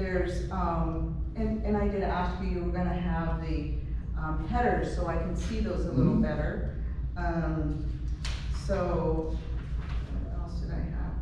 there's, and I did ask you were gonna have the headers so I can see those a little better. So, what else did I have?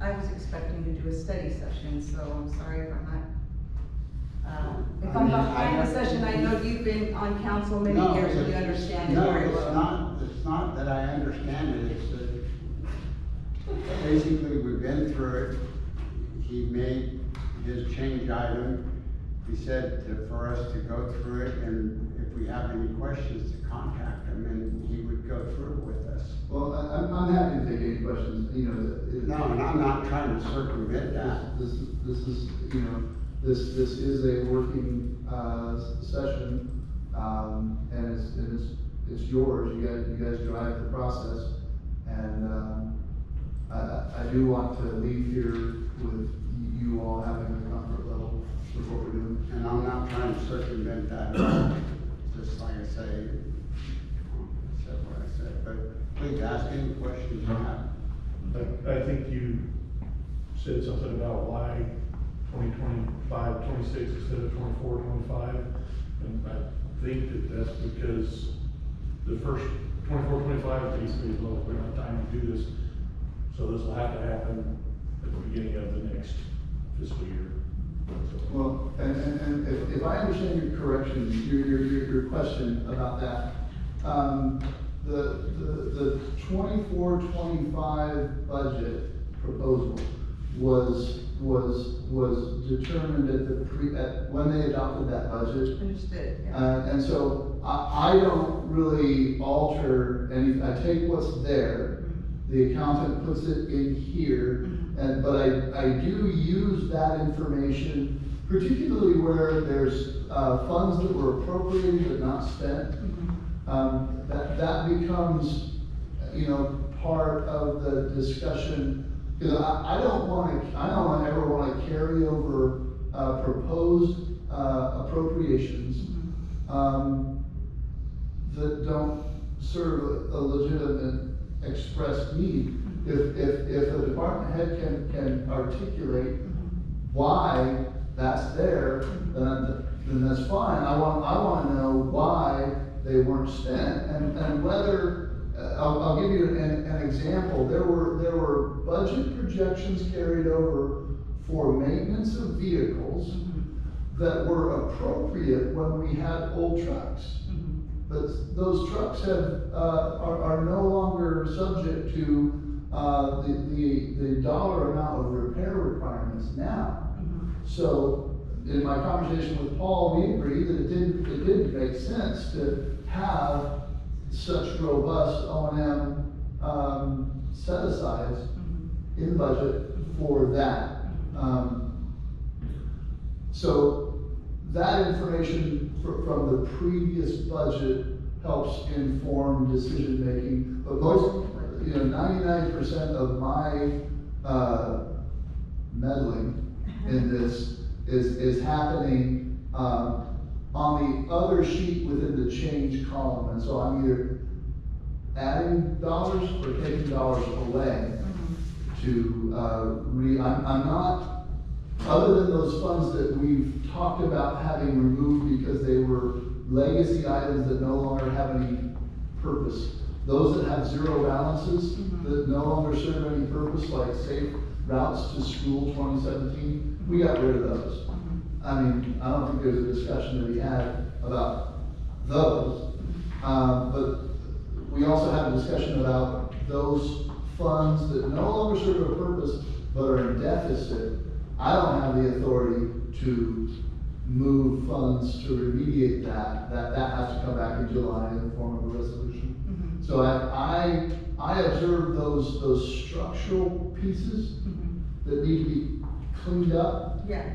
I was expecting to do a study session, so I'm sorry if I'm not, if I'm behind the session. I know you've been on council many years and you understand it very well. It's not that I understand it, it's that basically we've been through it. He made his change item. He said for us to go through it, and if we have any questions to contact him, and he would go through it with us. Well, I'm happy to take any questions, you know. No, and I'm not trying to circumvent that. This is, you know, this is a working, session, and it's yours. You guys drive the process, and, I do want to leave here with you all having a comfort level with what we're doing. And I'm not trying to circumvent that at all. Just like I say, I said what I said, but please ask any questions you have. I think you said something about why 2025, 26 instead of 24, 25. And I think that's because the first 24, 25 basically is, well, we don't have time to do this. So this will have to happen at the beginning of the next fiscal year. Well, and if I understand your correction, your question about that, the 24-25 budget proposal was determined at when they adopted that budget. Understood, yeah. And so I don't really alter any, I take what's there, the accountant puts it in here, but I do use that information, particularly where there's funds that were appropriated but not spent. That becomes, you know, part of the discussion, because I don't ever want to carry over proposed appropriations that don't serve a legitimate express need. If a department head can articulate why that's there, then that's fine. I want to know why they weren't spent, and whether, I'll give you an example. There were budget projections carried over for maintenance of vehicles that were appropriate when we had old trucks. But those trucks are no longer subject to the dollar amount of repair requirements now. So in my conversation with Paul, we agreed that it didn't make sense to have such robust O&M set-asides in budget for that. So that information from the previous budget helps inform decision-making, but most, 99% of my meddling in this is happening on the other sheet within the change column, and so I'm either adding dollars or taking dollars away to I'm not, other than those funds that we've talked about having removed because they were legacy items that no longer have any purpose. Those that have zero balances that no longer serve any purpose, like Safe Routes to School 2017, we got rid of those. I mean, I don't think there's a discussion to be had about those, but we also had a discussion about those funds that no longer serve a purpose but are in deficit. I don't have the authority to move funds to remediate that. That has to come back in July in the form of a resolution. So I observe those structural pieces that need to be cleaned up. Yeah.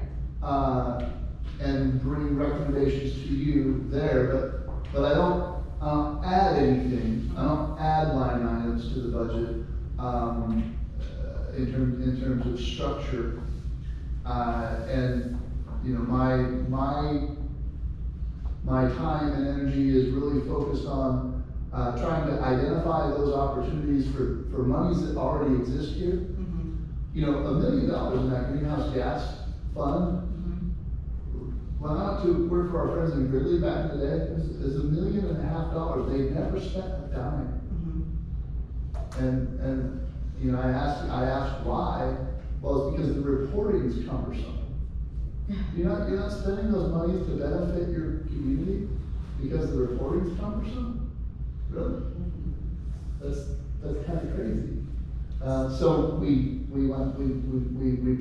And bring recommendations to you there, but I don't add anything. I don't add line items to the budget in terms of structure. And my time and energy is really focused on trying to identify those opportunities for monies that already exist here, you know, $1 million in that greenhouse gas fund. When I went to work for our friends in Gridley back in the day, it was $1.5 million. They never spent a dime. And, you know, I asked why. Well, it's because the reporting is cumbersome. You're not spending those monies to benefit your community because the reporting is cumbersome? Really? That's kind of crazy. So we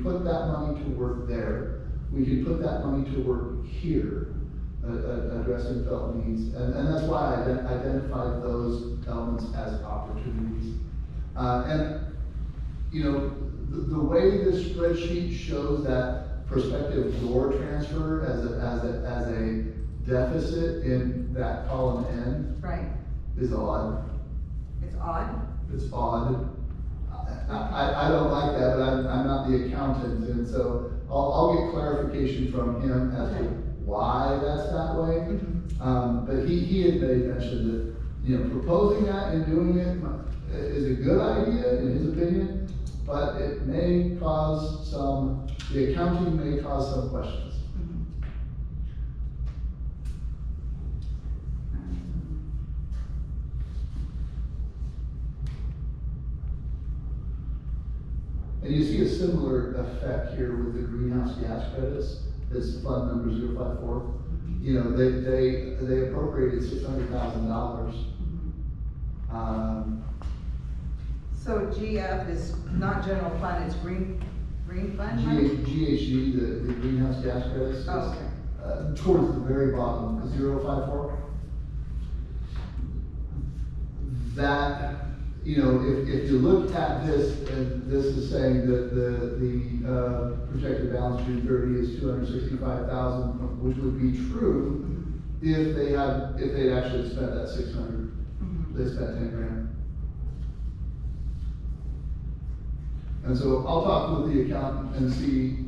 put that money to work there. We can put that money to work here, addressing felt needs, and that's why I identified those elements as opportunities. And, you know, the way this spreadsheet shows that prospective door transfer as a deficit in that column N Right, is odd. it's odd. It's odd. I don't like that, but I'm not the accountant, and so I'll get clarification from him as to why that's that way. But he had mentioned that, you know, proposing that and doing it is a good idea in his opinion, but it may cause the accounting may cause some questions. And you see a similar effect here with the greenhouse gas credits. It's fund number 054. You know, they appropriated $600,000. So GF is not general fund, it's green fund money? GHG, the greenhouse gas credits. Oh, okay. Towards the very bottom, 054. That, you know, if you look at this, and this is saying that the projected balance June 30 is 265,000, which would be true if they'd actually spent that 600. They spent 10 grand. And so I'll talk with the accountant and see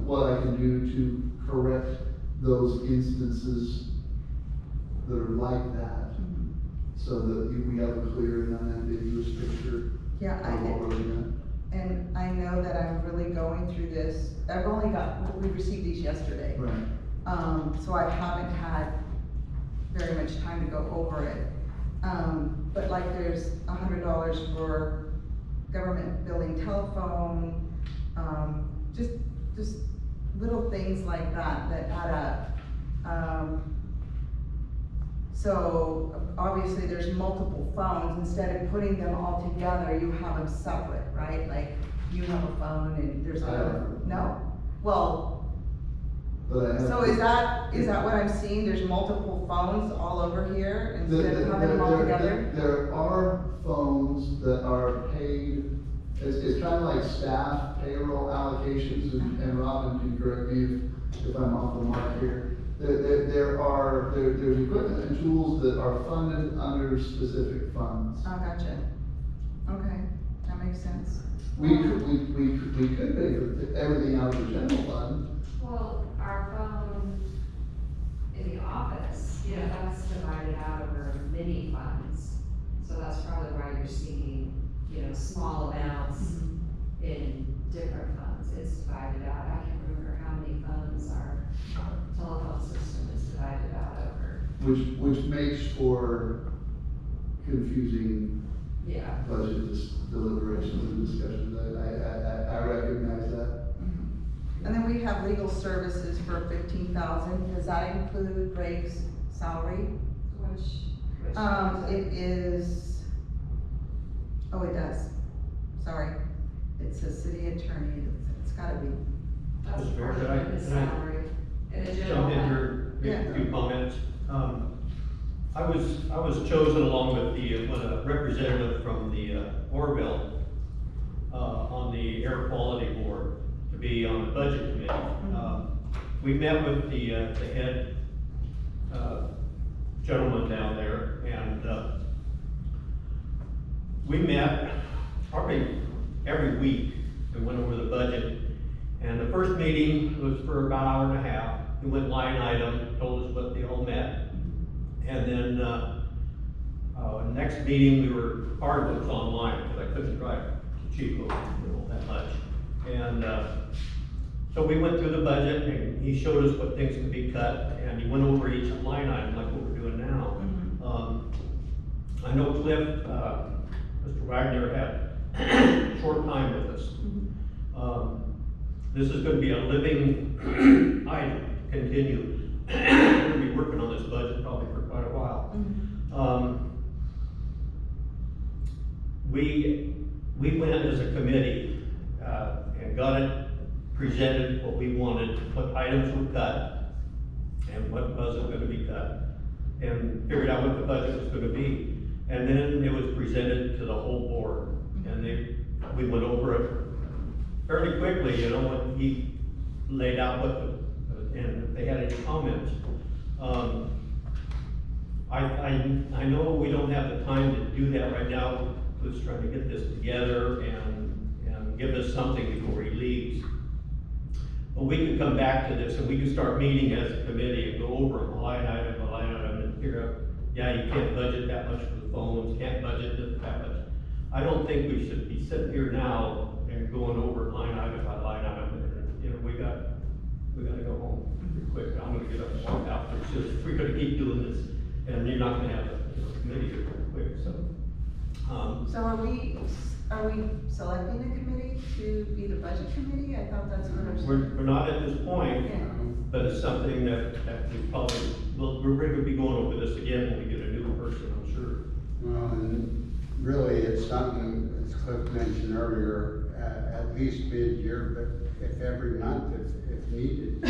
what I can do to correct those instances that are like that, so that we have a clear and unambiguous picture Yeah, of what we're looking and I know that I'm really going through this. We received these yesterday. at. Right. So I haven't had very much time to go over it. But like there's $100 for government building telephone, just little things like that add up. So obviously there's multiple phones. Instead of putting them all together, you have them separate, right? Like you have a phone and there's another, no? Well, But I have so is that what I'm seeing? There's multiple phones all over here instead of having them all together? There are phones that are paid, it's kind of like staff payroll allocations, and Robin can correct me if I'm off the mark here. There's equipment and tools that are funded under specific funds. Oh, gotcha. Okay, that makes sense. We could pay for everything out of the general fund. Well, our phone in the office, you know, that's divided out over many funds. So that's probably why you're seeing, you know, small amounts in different funds. It's divided out. I can't remember how many funds our telephone system is divided out over. Which makes for confusing budget deliberations and discussions. I recognize that. And then we have legal services for 15,000. Does that include Greg's salary? Which It is, oh, it does. Sorry. It's a city attorney. It's gotta be. that's Mr. Mayor, part could I- of his can I salary. In the general Jump in fund. here, make Yeah. a few comments. I was chosen along with a representative from the Orville on the air quality board to be on the budget committee. We met with the head gentleman down there, and we met probably every week. We went over the budget, and the first meeting was for about an hour and a half. We went line item, told us what they all met. And then, next meeting, part of it was online, because I couldn't drive to Chico and all that. much. And, so we went through the budget, and he showed us what things could be cut, and he went over each line item like what we're doing now. I know Cliff, Mr. Wagner had a short time with us. This is gonna be a living item, continue. We're gonna be working on this budget probably for quite a while. We went as a committee, and got it presented what we wanted, what items were cut, and what wasn't gonna be cut, and figured out what the budget was gonna be. And then it was presented to the whole board, and we went over it fairly quickly, you know, when he laid out and if they had any comments. I know we don't have the time to do that right now. Cliff's trying to get this together and give us something before he leaves. But we can come back to this, and we can start meeting as a committee and go over them line item, and figure out, yeah, you can't budget that much for the phones, can't budget that much. I don't think we should be sitting here now and going over line item by line item, and, you know, we gotta go home pretty quick. I'm gonna get up and walk out, it's just, we're gonna keep doing this, and you're not gonna have a committee here pretty quick, so. So are we selecting a committee to be the budget committee? I thought that's what I was. We're not at this point, Yeah. but it's something that we probably, we're gonna be going over this again when we get a new person, I'm sure. Well, and really, it's something, as Cliff mentioned earlier, at least mid-year, but if every month, if needed.